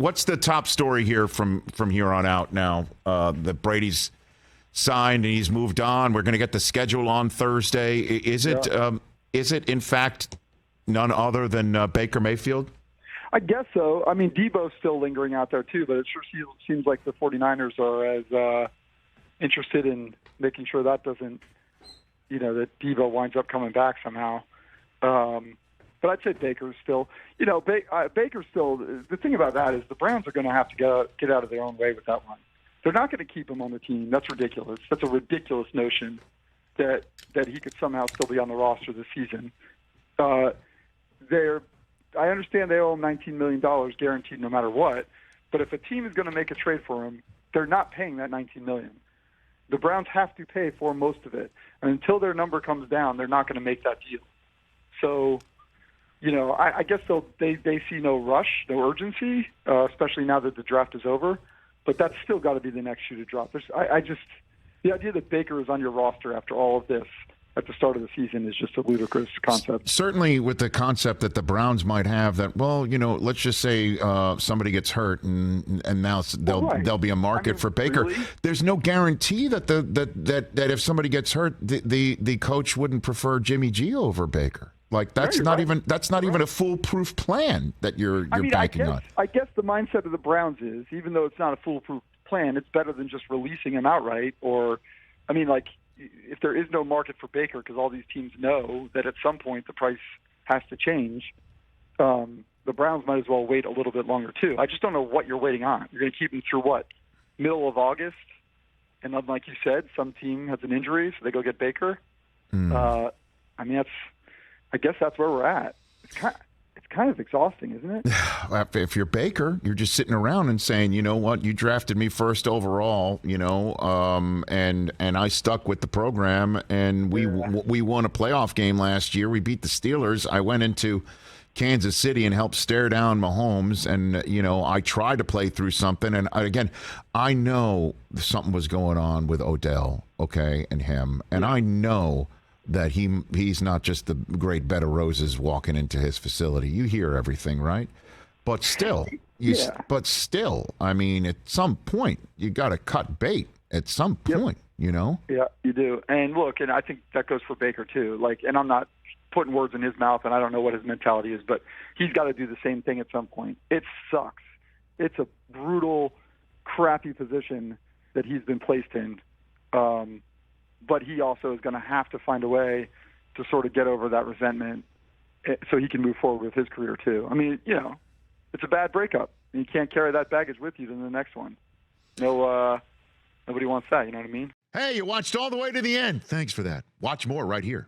what's the top story here from here on out now? That Brady's signed and he's moved on. We're going to get the schedule on Thursday. Is it in fact none other than Baker Mayfield? I guess so. I mean, Debo's still lingering out there too, but it sure seems like the 49ers are as interested in making sure that doesn't, that Debo winds up coming back somehow. But I'd say Baker's still, Baker's still, the thing about that is the Browns are going to have to get out of their own way with that one. They're not going to keep him on the team. That's ridiculous. That's a ridiculous notion that he could somehow still be on the roster this season. I understand they owe him $19 million guaranteed no matter what, but if a team is going to make a trade for him, they're not paying that $19 million. The Browns have to pay for most of it. And until their number comes down, they're not going to make that deal. So, I guess they see no rush, no urgency, especially now that the draft is over. But that's still got to be the next shoe to drop. The idea that Baker is on your roster after all of this at the start of the season is just a ludicrous concept. Certainly with the concept that the Browns might have that, let's just say somebody gets hurt and now there'll be a market for Baker. Really? There's no guarantee that that if somebody gets hurt, the coach wouldn't prefer Jimmy G over Baker. Like that's not even a foolproof plan that you're banking on. I guess the mindset of the Browns is, even though it's not a foolproof plan, it's better than just releasing him outright. If there is no market for Baker, because all these teams know that at some point the price has to change, the Browns might as well wait a little bit longer too. I just don't know what you're waiting on. You're going to keep him through what? Middle of August? And then, like you said, some team has an injury, so they go get Baker. I guess that's where we're at. It's kind of exhausting, isn't it? If you're Baker, you're just sitting around and saying, you know what, you drafted me first overall, and I stuck with the program, and we won a playoff game last year. We beat the Steelers. I went into Kansas City and helped stare down Mahomes, and I tried to play through something. And again, I know something was going on with Odell, and him, and I know that he's not just the great bed of roses walking into his facility. You hear everything, right? But still, I mean, at some point, you got to cut bait. At some point, Yeah, you do. And look, and I think that goes for Baker too. And I'm not putting words in his mouth, and I don't know what his mentality is, but he's got to do the same thing at some point. It sucks. It's a brutal, crappy position that he's been placed in. But he also is going to have to find a way to sort of get over that resentment so he can move forward with his career too. I mean, it's a bad breakup. You can't carry that baggage with you to the next one. Nobody wants that, you know what I mean? Hey, you watched all the way to the end. Thanks for that. Watch more right here.